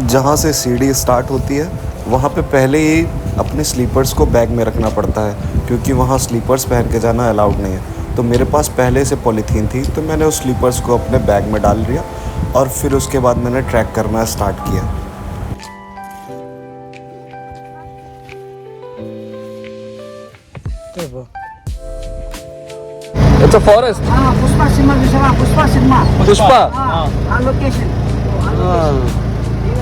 जहाँ से सीढ़ी स्टार्ट होती है वहाँ पे पहले ही अपने स्लीपर्स को बैग में रखना पड़ता है, क्योंकि वहाँ स्लीपर्स पहन के जाना अलाउड नहीं है। तो मेरे पास पहले से पॉलीथीन थी, तो मैंने उस स्लीपर्स को अपने बैग में डाल दिया और फिर उसके बाद मैंने ट्रैक करना स्टार्ट किया। It's a forest. Puspa Cinema bisa Pak, Puspa Cinema. Puspa. On location.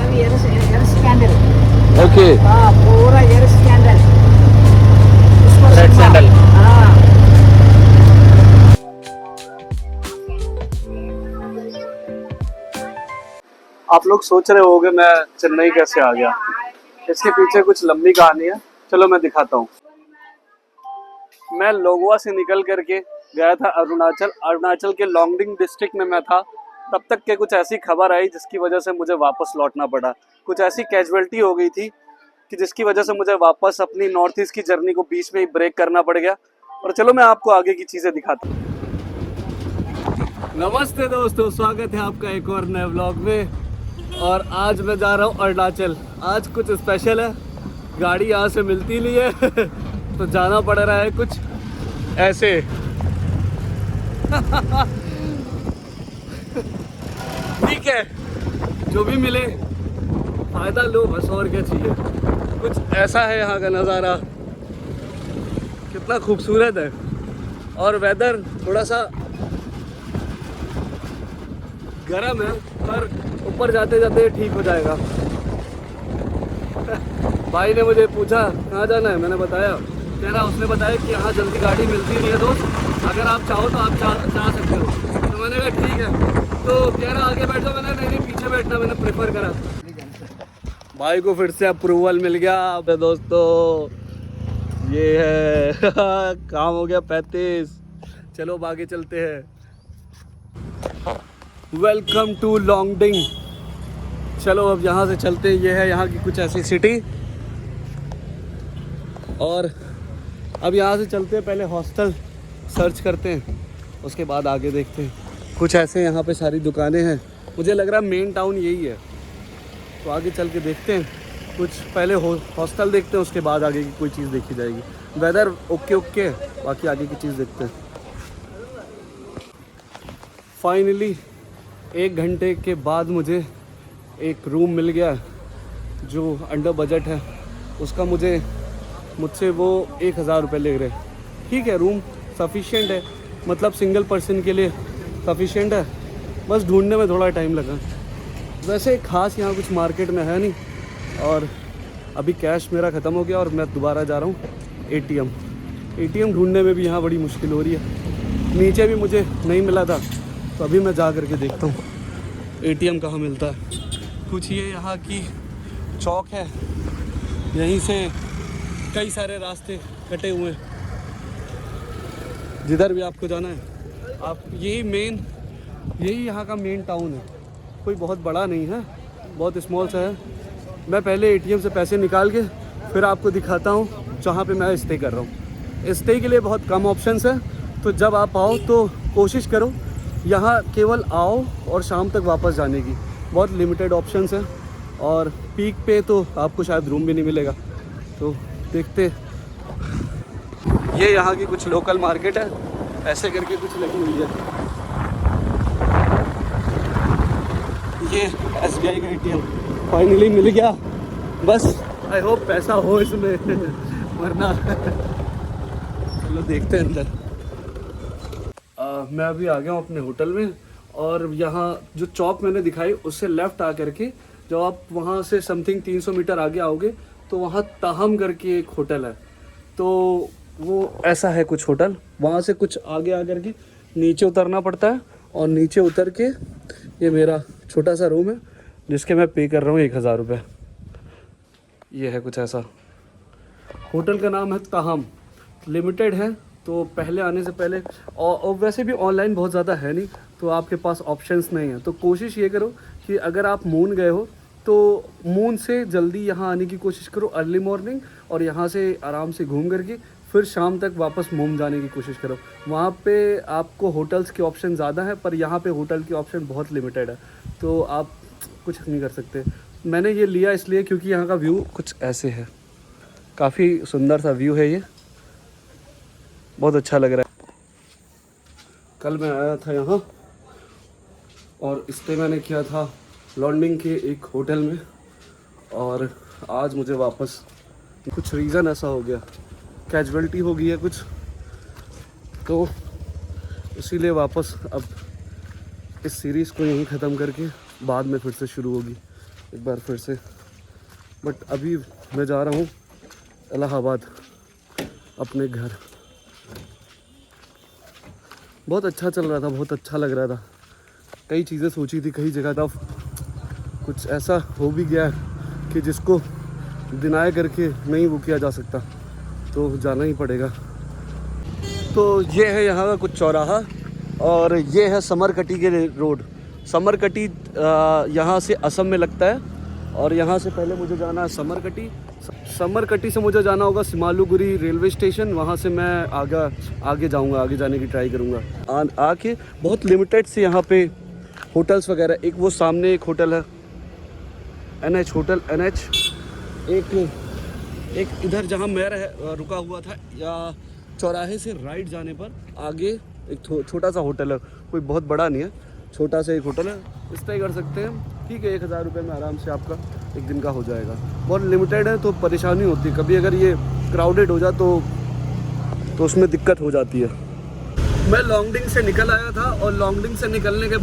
Ini air scandal. Okay. Pura air scandal. Puspa Red Cinema. sandal. आप लोग सोच रहे होंगे मैं चेन्नई कैसे आ गया। इसके पीछे कुछ लंबी कहानी है, चलो मैं दिखाता हूँ। मैं लोगोवा से निकल करके गया था अरुणाचल के लोंगडिंग डिस्ट्रिक्ट में मैं था। तब तक के कुछ ऐसी खबर आई जिसकी वजह से मुझे वापस लौटना पड़ा। कुछ ऐसी कैजुअलिटी हो गई थी कि जिसकी वजह से मुझे वापस अपनी नॉर्थ ईस्ट की जर्नी को बीच में ही ब्रेक करना पड़ गया। और चलो मैं आपको आगे की चीज़ें दिखाता हूँ। नमस्ते दोस्तों, स्वागत है आपका एक और नए व्लॉग में। और आज मैं जा रहा हूँ अरुणाचल। आज कुछ स्पेशल है, गाड़ी यहाँ से मिलती नहीं है तो जाना पड़ रहा है कुछ ऐसे ठीक है, जो भी मिले फायदा लो बस, और क्या चाहिए। कुछ ऐसा है यहाँ का नज़ारा, कितना खूबसूरत है। और वेदर थोड़ा सा गर्म है, पर ऊपर जाते जाते ठीक हो जाएगा। भाई ने मुझे पूछा कहाँ जाना है, मैंने बताया, कह रहा उसने बताया कि यहाँ जल्दी गाड़ी मिलती नहीं है दोस्त, अगर आप चाहो तो आप जा सकते हो। तो मैंने कहा ठीक है। तो कह रहा आगे बैठ जाओ, मैंने नहीं पीछे बैठना मैंने प्रेफर करा। भाई को फिर से अप्रूवल मिल गया। अब दोस्तों ये है काम हो गया 35। चलो अब आगे चलते हैं। Welcome to Longding. चलो अब यहाँ से चलते हैं। ये है यहाँ की कुछ ऐसी सिटी। और अब यहाँ से चलते हैं, पहले हॉस्टल सर्च करते हैं, उसके बाद आगे देखते हैं। कुछ ऐसे यहाँ पे सारी दुकानें हैं, मुझे लग रहा है मेन टाउन यही है। तो आगे चल के देखते हैं, कुछ पहले हॉस्टल देखते हैं, उसके बाद आगे की कोई चीज़ देखी जाएगी। वेदर ओके, बाकी आगे की चीज़ देखते हैं। फाइनली 1 घंटे के बाद मुझे एक रूम मिल गया जो अंडर बजट है। उसका मुझसे वो 1000 रुपये ले रहे। ठीक है, रूम सफिशिएंट है, मतलब सिंगल पर्सन के लिए सफिशिएंट है। बस ढूंढने में थोड़ा टाइम लगा। वैसे खास यहाँ कुछ मार्केट में है नहीं। और अभी कैश मेरा ख़त्म हो गया और मैं दोबारा जा रहा हूँ एटीएम ढूंढने में भी यहाँ बड़ी मुश्किल हो रही है। नीचे भी मुझे नहीं मिला था, तो अभी मैं जा करके देखता हूँ एटीएम कहाँ मिलता है। कुछ ये यहाँ की चौक है, यहीं से कई सारे रास्ते कटे हुए हैं। जिधर भी आपको जाना है आप, यही यहाँ का मेन टाउन है। कोई बहुत बड़ा नहीं है, बहुत स्मॉल सा है। मैं पहले एटीएम से पैसे निकाल के फिर आपको दिखाता हूँ जहाँ पे मैं स्टे कर रहा हूँ। स्टे के लिए बहुत कम ऑप्शंस है, तो जब आप आओ तो कोशिश करो यहाँ केवल आओ और शाम तक वापस जाने की। बहुत लिमिटेड ऑप्शंस हैं और पीक पे तो आपको शायद रूम भी नहीं मिलेगा। तो देखते, ये यहाँ की कुछ लोकल मार्केट है, ऐसे करके कुछ लगी हुई है। ये SBI का एटीएम फाइनली मिल गया। बस आई होप पैसा हो इसमें वरना चलो देखते हैं अंदर। मैं अभी आ गया हूँ अपने होटल में। और यहाँ जो चौक मैंने दिखाई उससे लेफ़्ट आ करके जब आप वहाँ से समथिंग 300 मीटर आगे आओगे तो वहाँ ताहम करके एक होटल है। तो वो ऐसा है कुछ होटल, वहाँ से कुछ आगे आ करके नीचे उतरना पड़ता है। और नीचे उतर के ये मेरा छोटा सा रूम है जिसके मैं पे कर रहा हूँ 1000 रुपये। ये है कुछ ऐसा। होटल का नाम है ताहम, लिमिटेड है। तो पहले आने से पहले, और वैसे भी ऑनलाइन बहुत ज़्यादा है नहीं, तो आपके पास ऑप्शंस नहीं है। तो कोशिश ये करो कि अगर आप मून गए हो तो मून से जल्दी यहाँ आने की कोशिश करो अर्ली मॉर्निंग, और यहाँ से आराम से घूम करके फिर शाम तक वापस मून जाने की कोशिश करो। वहाँ पे आपको होटल्स के ऑप्शन ज़्यादा है, पर यहाँ पे होटल के ऑप्शन बहुत लिमिटेड है। तो आप कुछ नहीं कर सकते। मैंने ये लिया इसलिए क्योंकि यहाँ का व्यू कुछ ऐसे है, काफ़ी सुंदर सा व्यू है ये, बहुत अच्छा लग रहा है। कल मैं आया था यहाँ और स्टे मैंने किया था लॉन्डिंग के एक होटल में, और आज मुझे वापस कुछ रीज़न ऐसा हो गया, कैजुअलिटी हो गई है कुछ, तो इसीलिए वापस अब इस सीरीज़ को यहीं ख़त्म करके बाद में फिर से शुरू होगी एक बार फिर से। बट अभी मैं जा रहा हूँ इलाहाबाद अपने घर। बहुत अच्छा चल रहा था, बहुत अच्छा लग रहा था, कई चीज़ें सोची थी, कई जगह था, कुछ ऐसा हो भी गया कि जिसको डिनाई करके नहीं वो किया जा सकता, तो जाना ही पड़ेगा। तो ये है यहाँ का कुछ चौराहा, और ये है समरकटी के रोड। समरकटी यहाँ से असम में लगता है, और यहाँ से पहले मुझे जाना है समरकटी। समरकटी से मुझे जाना होगा सिमालुगुरी रेलवे स्टेशन, वहाँ से मैं आगे जाऊँगा, आगे जाने की ट्राई करूँगा। आके बहुत लिमिटेड से यहाँ पे होटल्स वगैरह, एक वो सामने एक होटल है NH होटल NH, एक इधर जहाँ मैं रुका हुआ था, या चौराहे से राइट जाने पर आगे एक छोटा सा होटल है, कोई बहुत बड़ा नहीं है, छोटा सा एक होटल है, स्टे कर सकते हैं। ठीक है, 1000 रुपये में आराम से आपका एक दिन का हो जाएगा। बहुत लिमिटेड है तो परेशानी होती है, कभी अगर ये क्राउडेड हो जाए तो उसमें दिक्कत हो जाती है। मैं लॉन्गडिंग से निकल आया था, और लॉन्गडिंग से निकलने के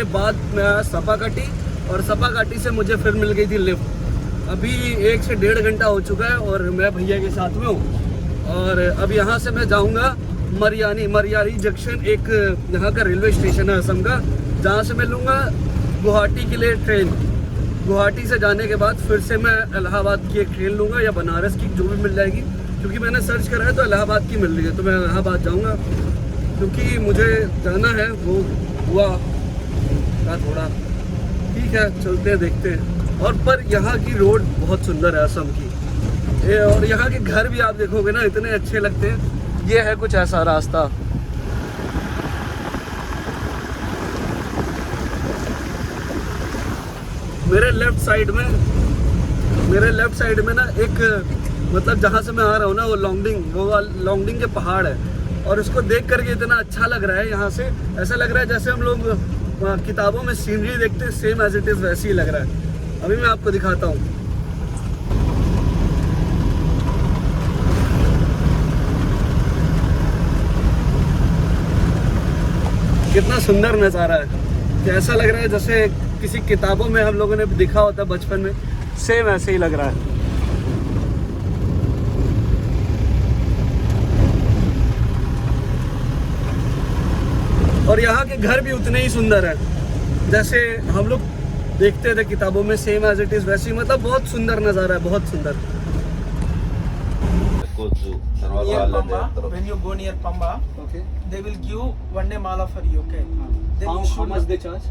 बाद मैं आया सपाकाटी, और सपाकाटी से मुझे फिर मिल गई थी लिफ्ट। अभी 1 से 1.5 घंटा हो चुका है और मैं भैया के साथ में हूँ, और अब यहाँ से मैं जाऊँगा मरियानी जंक्शन, एक यहाँ का रेलवे स्टेशन है असम का, जहाँ से मैं लूँगा गुवाहाटी के लिए ट्रेन। गुवाहाटी से जाने के बाद फिर से मैं इलाहाबाद की एक ट्रेन लूँगा, या बनारस की, जो भी मिल जाएगी, क्योंकि मैंने सर्च करा है तो इलाहाबाद की मिल रही है, तो मैं इलाहाबाद जाऊँगा, क्योंकि मुझे जाना है, वो हुआ था थोड़ा। ठीक है, चलते हैं, देखते हैं। और पर यहाँ की रोड बहुत सुंदर है असम की, और यहाँ के घर भी आप देखोगे ना, इतने अच्छे लगते हैं। ये है कुछ ऐसा रास्ता। मेरे लेफ्ट साइड में ना एक, मतलब जहाँ से मैं आ रहा हूँ ना, वो लॉन्गडिंग के पहाड़ है, और उसको देख करके इतना अच्छा लग रहा है। यहाँ से ऐसा लग रहा है जैसे हम लोग किताबों में सीनरी देखते हैं, सेम एज इट इज़ वैसे ही लग रहा है। अभी मैं आपको दिखाता हूँ। कितना सुंदर नज़ारा है, कि ऐसा लग रहा है जैसे किसी किताबों में हम लोगों ने देखा होता है बचपन में, सेम ऐसे ही लग रहा है। और यहाँ के घर भी उतने ही सुंदर हैं जैसे हम लोग देखते थे किताबों में, सेम एज इट इज़ वैसे ही, मतलब बहुत सुंदर नज़ारा है, बहुत सुंदर। Near Pamba, when you go near Pamba, Okay. they will give 1 day mala for you, okay? Then you How should much they charge?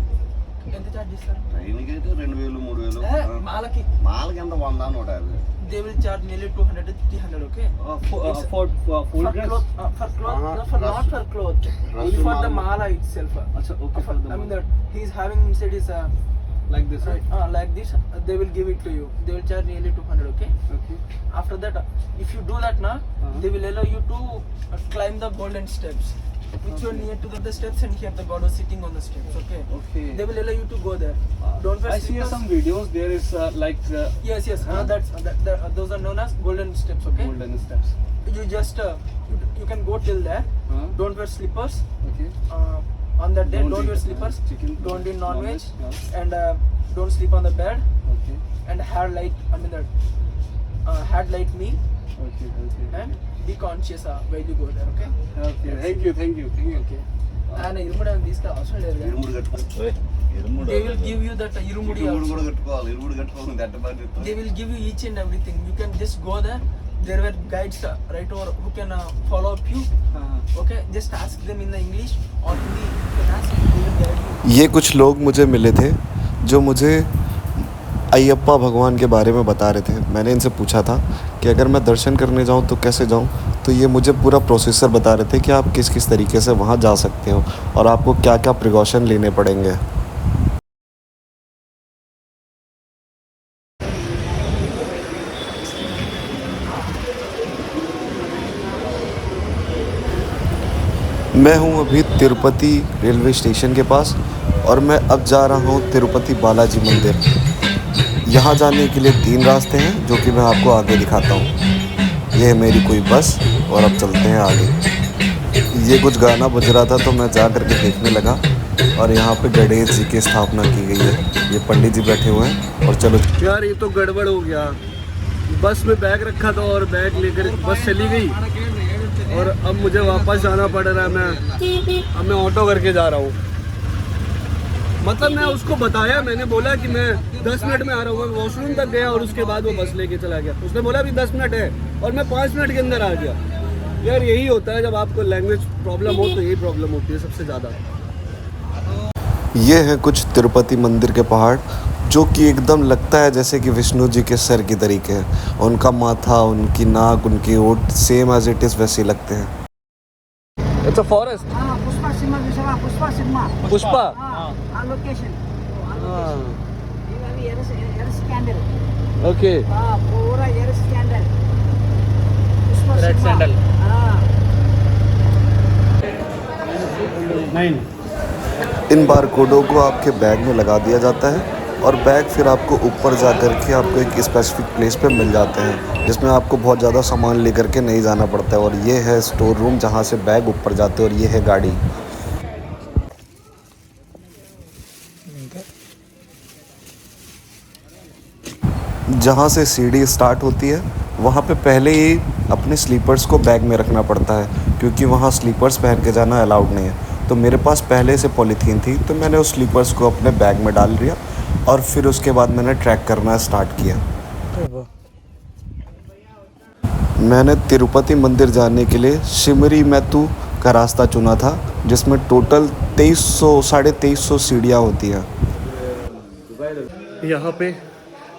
ఎంత charge చేస్తారు? ట్రైన్కి అయితే 2000-3000 మాలకి మాలకి ఎంత 100-150. they will charge nearly 200 to 300, okay? For full for dress? cloth, for cloth, Uh-huh. no, for not for cloth, only for the mala itself. अच्छा, okay, for the I mean mala. that he is having inside his Like this, right, like this, they will give it to you. They will charge nearly 200, okay? Okay. After that, if you do that now, they will allow you to climb the golden steps, which are near to the steps, and here the god was sitting on the steps, okay? Okay. They will allow you to go there. Don't wear I see slippers. some videos. There is Yes, Huh? those are known as golden steps, okay? golden steps. You just you can go till there. Don't wear slippers. Okay. On that day, don't eat, wear slippers. chicken. Don't eat non-veg. Yeah. And don't sleep on the bed. Okay. And had light meal. Okay. And be conscious while you go there, okay? Okay. Thank you. Okay. And irumudi తీసుకు అవసరం లేదు. ఇరుముడు కట్టుకో. ఇరుముడు They will give you that irumudi ఇరుముడు కూడా also. కట్టుకోవాలి. ఇరుముడు కట్టుకోవాలి. దట్ట బాధ్యత. They will give you each and everything. You can just go there. There were guides right over who can follow up you. Okay, just ask them in the English or Hindi. You can ask, they will guide you. ये कुछ लोग मुझे मिले थे जो मुझे अयप्पा भगवान के बारे में बता रहे थे। मैंने इनसे पूछा था कि अगर मैं दर्शन करने जाऊं तो कैसे जाऊं, तो ये मुझे पूरा प्रोसीजर बता रहे थे कि आप किस किस तरीके से वहां जा सकते हो और आपको क्या क्या प्रिकॉशन लेने पड़ेंगे। मैं हूँ अभी तिरुपति रेलवे स्टेशन के पास और मैं अब जा रहा हूँ तिरुपति बालाजी मंदिर। यहाँ जाने के लिए 3 रास्ते हैं जो कि मैं आपको आगे दिखाता हूँ। ये है मेरी कोई बस और अब चलते हैं आगे। ये कुछ गाना बज रहा था तो मैं जा कर के देखने लगा और यहाँ पे गणेश जी की स्थापना की गई है। ये पंडित जी बैठे हुए हैं और चलो। यार ये तो गड़बड़ हो गया। बस में बैग रखा था और बैग लेकर बस चली गई और अब मुझे वापस जाना पड़ रहा है। अब मैं ऑटो करके जा रहा हूँ। मतलब मैं उसको बताया, मैंने बोला कि मैं 10 मिनट में आ रहा हूँ। वॉशरूम तक गया और उसके बाद वो बस लेके चला गया। उसने बोला अभी 10 मिनट है और मैं 5 मिनट के अंदर आ गया। यार यही होता है जब आपको लैंग्वेज प्रॉब्लम हो तो यही प्रॉब्लम होती है सबसे ज़्यादा। ये हैं कुछ तिरुपति मंदिर के पहाड़ जो कि एकदम लगता है जैसे कि विष्णु जी के सर की तरीके हैं। उनका माथा, उनकी नाक, उनकी ओट सेम एज इट इज़ वैसे ही लगते हैं। It's a forest. Pushpa cinema చూసావా పుష్ప సినిమా पुष्पा। ఆ లొకేషన్ ఇవి ఎర్స్ క్యాండిల్ ओके। పూరా ఎర్స్ క్యాండిల్ పుష్ప Red sandal. इन बारकोडों को आपके बैग में लगा दिया जाता है और बैग फिर आपको ऊपर जा कर के आपको एक स्पेसिफिक प्लेस पे मिल जाते हैं जिसमें आपको बहुत ज़्यादा सामान लेकर के नहीं जाना पड़ता है। और ये है स्टोर रूम जहाँ से बैग ऊपर जाते हैं और ये है गाड़ी। जहाँ से सीढ़ी स्टार्ट होती है वहाँ पे पहले ही अपने स्लीपर्स को बैग में रखना पड़ता है क्योंकि वहाँ स्लीपर्स पहन के जाना अलाउड नहीं है। तो मेरे पास पहले से पॉलीथीन थी तो मैंने उस स्लीपर्स को अपने बैग में डाल दिया और फिर उसके बाद मैंने ट्रैक करना स्टार्ट किया। मैंने तिरुपति मंदिर जाने के लिए शिमरी मैतू का रास्ता चुना था जिसमें टोटल 2300-2350 सीढ़ियाँ होती हैं। यहाँ पे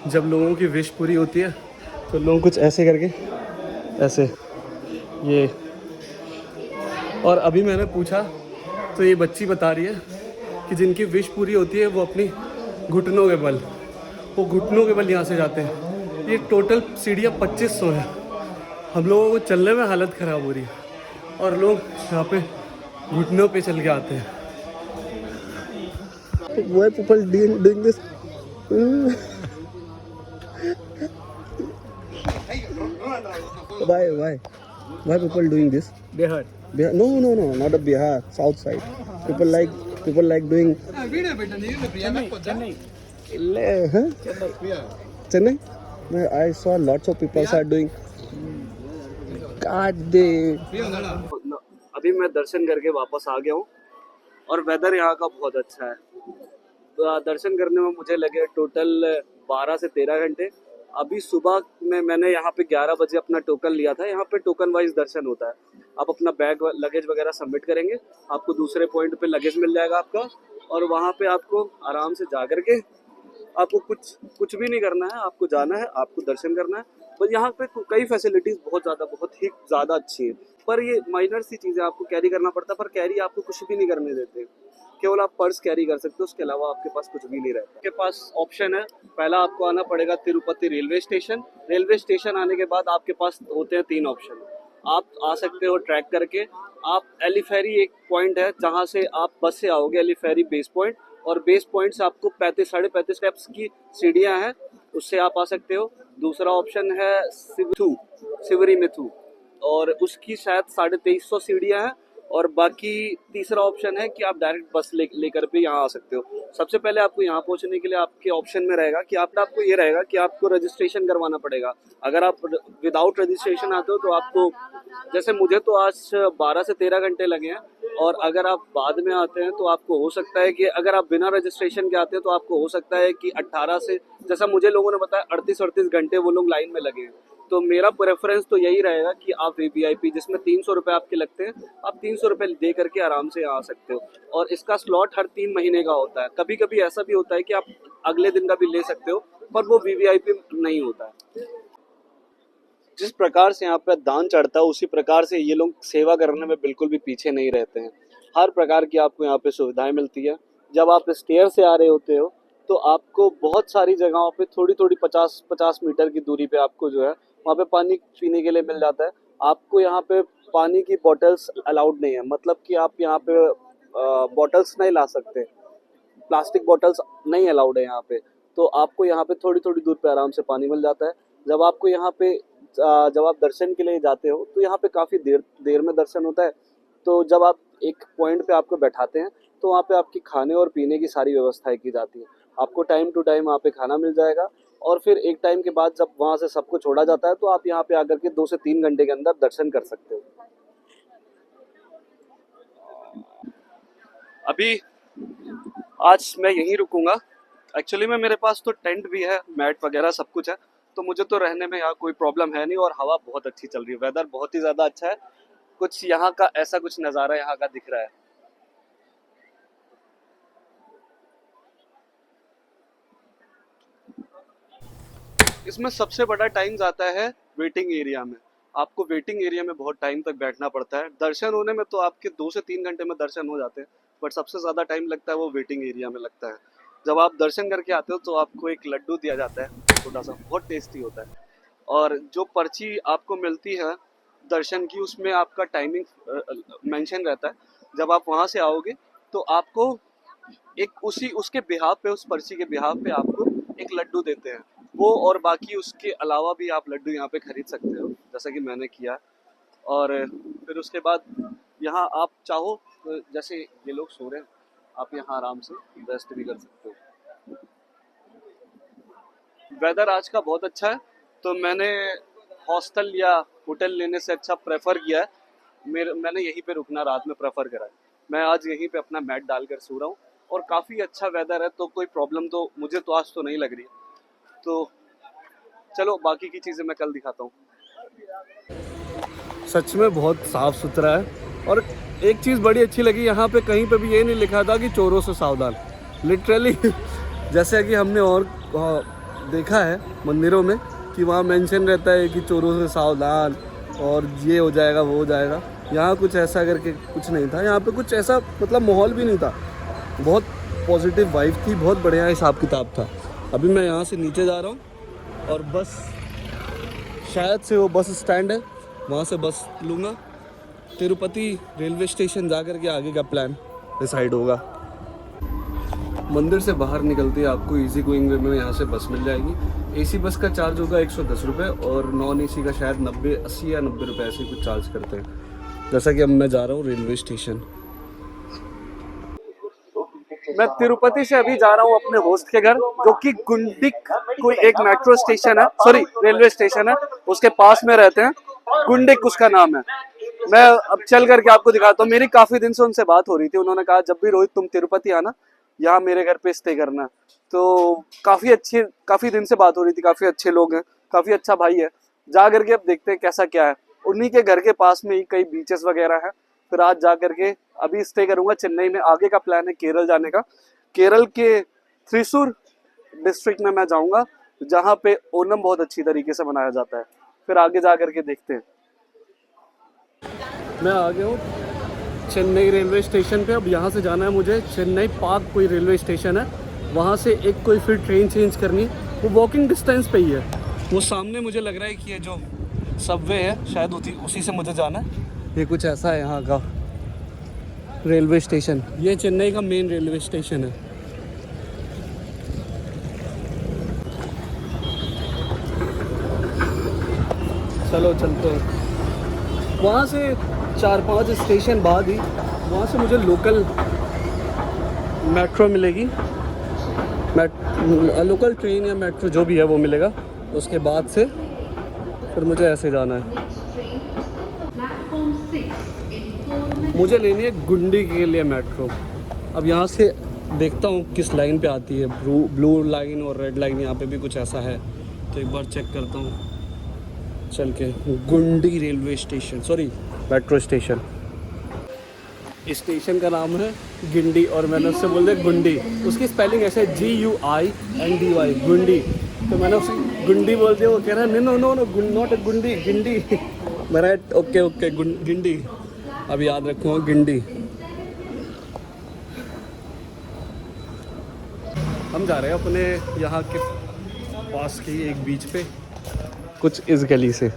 जब लोगों की विश पूरी होती है तो लोग कुछ ऐसे करके ऐसे ये। और अभी मैंने पूछा तो ये बच्ची बता रही है कि जिनकी विश पूरी होती है वो अपनी घुटनों के बल यहाँ से जाते हैं। ये टोटल सीढ़ियाँ 2500 है। हम लोगों को चलने में हालत ख़राब हो रही है और लोग यहाँ पे घुटनों पे चल के आते हैं। Why people doing this? Why people doing this? Bihar. No, not a Bihar, south side. People like doing. Chennai. I saw lots of people are doing. God damn. अभी मैं दर्शन करके वापस आ गया हूँ और वेदर यहाँ का बहुत अच्छा है। तो दर्शन करने में मुझे लगे टोटल 12 से 13 घंटे। अभी सुबह में मैंने यहाँ पे 11 बजे अपना टोकन लिया था। यहाँ पे टोकन वाइज दर्शन होता है। आप अपना बैग लगेज वगैरह सबमिट करेंगे, आपको दूसरे पॉइंट पे लगेज मिल जाएगा आपका और वहाँ पे आपको आराम से जा करके आपको कुछ भी नहीं करना है। आपको जाना है, आपको दर्शन करना है। बस यहाँ पे कई फैसिलिटीज़ बहुत ही ज़्यादा अच्छी है, पर ये माइनर सी चीज़ें आपको कैरी करना पड़ता है। पर कैरी आपको कुछ भी नहीं करने देते, केवल आप पर्स कैरी कर सकते हो, उसके अलावा आपके पास कुछ भी नहीं रहता। आपके पास ऑप्शन है, पहला आपको आना पड़ेगा Tirupati railway station. Railway station आने के बाद आपके पास होते हैं 3 ऑप्शन। आप आ सकते हो ट्रैक करके। आप एलिफेरी एक पॉइंट है जहाँ से आप बस से आओगे, एलिफेरी बेस पॉइंट, और बेस पॉइंट से आपको 35-35.5 स्टेप्स की सीढ़ियाँ हैं, उससे आप आ सकते हो। दूसरा ऑप्शन है शिवरी मिथु और उसकी शायद 2350 सीढ़ियाँ हैं। और बाकी तीसरा ऑप्शन है कि आप डायरेक्ट बस लेकर भी यहाँ आ सकते हो। सबसे पहले आपको यहाँ पहुँचने के लिए आपके ऑप्शन में रहेगा कि आपको ये रहेगा कि आपको रजिस्ट्रेशन करवाना पड़ेगा। अगर आप विदाउट रजिस्ट्रेशन आते हो तो आपको, जैसे मुझे तो आज 12 से 13 घंटे लगे हैं, और अगर आप बाद में आते हैं तो आपको हो सकता है कि अगर आप बिना रजिस्ट्रेशन के आते हैं तो आपको हो सकता है कि 18 से, जैसा मुझे लोगों ने बताया 38 घंटे वो लोग लाइन में लगे हैं। तो मेरा प्रेफरेंस तो यही रहेगा कि आप VVIP जिसमें 300 रुपये आपके लगते हैं, आप 300 रुपये दे करके आराम से आ सकते हो। और इसका स्लॉट हर 3 महीने का होता है। कभी कभी ऐसा भी होता है कि आप अगले दिन का भी ले सकते हो, पर वो VVIP नहीं होता है। जिस प्रकार से यहाँ पे दान चढ़ता है उसी प्रकार से ये लोग सेवा करने में बिल्कुल भी पीछे नहीं रहते हैं। हर प्रकार की आपको यहाँ पे सुविधाएं मिलती है। जब आप स्टेयर से आ रहे होते हो तो आपको बहुत सारी जगहों पे थोड़ी 50 मीटर की दूरी पे आपको जो है वहाँ पे पानी पीने के लिए मिल जाता है। आपको यहाँ पे पानी की बॉटल्स अलाउड नहीं है, मतलब कि आप यहाँ पे बॉटल्स नहीं ला सकते, प्लास्टिक बॉटल्स नहीं अलाउड है यहाँ पे। तो आपको यहाँ पे थोड़ी थोड़ी दूर पे आराम से पानी मिल जाता है। जब आपको यहाँ पे जब आप दर्शन के लिए जाते हो तो यहाँ पे काफ़ी देर में दर्शन होता है। तो जब आप एक पॉइंट पे आपको बैठाते हैं तो वहाँ पे आपकी खाने और पीने की सारी व्यवस्थाएं की जाती है। आपको टाइम टू टाइम वहाँ पे खाना मिल जाएगा और फिर एक टाइम के बाद जब वहाँ से सबको छोड़ा जाता है तो आप यहाँ पे आकर के 2 से 3 घंटे के अंदर दर्शन कर सकते हो। अभी आज मैं यहीं रुकूंगा। एक्चुअली में मेरे पास तो टेंट भी है, मैट वगैरह सब कुछ है, तो मुझे तो रहने में यहाँ कोई प्रॉब्लम है नहीं और हवा बहुत अच्छी चल रही है, वेदर बहुत ही ज़्यादा अच्छा है। कुछ यहाँ का ऐसा कुछ नज़ारा यहाँ का दिख रहा है। इसमें सबसे बड़ा टाइम जाता है वेटिंग एरिया में। आपको वेटिंग एरिया में बहुत टाइम तक बैठना पड़ता है। दर्शन होने में तो आपके 2 से 3 घंटे में दर्शन हो जाते हैं, बट सबसे ज़्यादा टाइम लगता है वो वेटिंग एरिया में लगता है। जब आप दर्शन करके आते हो तो आपको एक लड्डू दिया जाता है छोटा सा, बहुत टेस्टी होता है। और जो पर्ची आपको मिलती है दर्शन की, उसमें आपका टाइमिंग मेंशन रहता है। जब आप वहाँ से आओगे तो आपको एक उसके बिहाफ पे, उस पर्ची के बिहाफ पे आपको एक लड्डू देते हैं वो, और बाकी उसके अलावा भी आप लड्डू यहाँ पे खरीद सकते हो, जैसा कि मैंने किया। और फिर उसके बाद यहाँ आप चाहो तो, जैसे ये लोग सो रहे हैं, आप यहाँ आराम से रेस्ट भी कर सकते हो। वेदर आज का बहुत अच्छा है, तो मैंने हॉस्टल या होटल लेने से अच्छा प्रेफर किया है। मैंने यहीं पे रुकना रात में प्रेफर करा है। मैं आज यहीं पे अपना मैट डालकर सो रहा हूँ और काफ़ी अच्छा वेदर है, तो कोई प्रॉब्लम तो मुझे तो आज तो नहीं लग रही। तो चलो बाकी की चीज़ें मैं कल दिखाता हूँ। सच में बहुत साफ़ सुथरा है और एक चीज़ बड़ी अच्छी लगी, यहाँ पे कहीं पे भी ये नहीं लिखा था कि चोरों से सावधान। लिटरली जैसे कि हमने और देखा है मंदिरों में कि वहाँ मेंशन रहता है कि चोरों से सावधान और ये हो जाएगा वो हो जाएगा, यहाँ कुछ ऐसा करके कुछ नहीं था। यहाँ पे कुछ ऐसा मतलब माहौल भी नहीं था, बहुत पॉजिटिव वाइब थी, बहुत बढ़िया हिसाब किताब था। अभी मैं यहाँ से नीचे जा रहा हूँ और बस शायद से वो बस स्टैंड है, वहाँ से बस लूँगा। तिरुपति रेलवे स्टेशन जा कर के आगे का प्लान डिसाइड होगा। मंदिर से बाहर निकलते ही आपको इजी गोइंग वे में यहाँ से बस मिल जाएगी। एसी बस का चार्ज होगा 110 रुपये और नॉन एसी का शायद 80 या 90 रुपये ऐसे कुछ चार्ज करते हैं। जैसा कि अब मैं जा रहा हूँ रेलवे स्टेशन। मैं तिरुपति से अभी जा रहा हूँ अपने होस्ट के घर, जो कि गुंडिक कोई एक मेट्रो स्टेशन है, सॉरी रेलवे स्टेशन है, उसके पास में रहते हैं। गुंडिक उसका नाम है। मैं अब चल करके आपको दिखाता हूँ। मेरी काफ़ी दिन से उनसे बात हो रही थी। उन्होंने कहा जब भी रोहित तुम तिरुपति आना, यहाँ मेरे घर पे स्टे करना। तो काफ़ी दिन से बात हो रही थी। काफ़ी अच्छे लोग हैं, काफ़ी अच्छा भाई है। जा करके अब देखते हैं कैसा क्या है। उन्हीं के घर के पास में ही कई बीचेस वगैरह हैं। फिर आज जा करके अभी स्टे करूँगा चेन्नई में। आगे का प्लान है केरल जाने का। केरल के थ्रिसुर डिस्ट्रिक्ट में मैं जाऊँगा, जहाँ पे ओनम बहुत अच्छी तरीके से मनाया जाता है। फिर आगे जा करके देखते हैं। मैं आ गया हूँ चेन्नई रेलवे स्टेशन पे। अब यहाँ से जाना है मुझे चेन्नई पार्क, कोई रेलवे स्टेशन है, वहाँ से एक कोई फिर ट्रेन चेंज करनी है। वो वॉकिंग डिस्टेंस पे ही है। वो सामने मुझे लग रहा है कि ये जो सबवे है शायद उसी से मुझे जाना है। ये कुछ ऐसा है यहाँ का रेलवे स्टेशन। ये चेन्नई का मेन रेलवे स्टेशन है। चलो चलते हैं। वहाँ से 4-5 स्टेशन बाद ही वहाँ से मुझे लोकल मेट्रो मिलेगी, लोकल ट्रेन या मेट्रो जो भी है वो मिलेगा। उसके बाद से फिर मुझे ऐसे जाना है। मुझे लेनी है गुंडी के लिए मेट्रो। अब यहाँ से देखता हूँ किस लाइन पे आती है। ब्लू लाइन और रेड लाइन, यहाँ पे भी कुछ ऐसा है तो एक बार चेक करता हूँ चल के। गुंडी railway station, sorry metro station. इस स्टेशन का नाम है गिंडी और मैंने उससे बोल दिया गुंडी। उसकी स्पेलिंग ऐसे है GUINDY, गुंडी। तो मैंने उससे गुंडी बोल दिया। वो कह रहा है नो नॉट अ गुंडी, गिंडी। मेरा ओके गिंडी, अब याद रखूँगा गिंडी। हम जा रहे हैं अपने यहाँ के पास की एक बीच पे, कुछ इस गली से।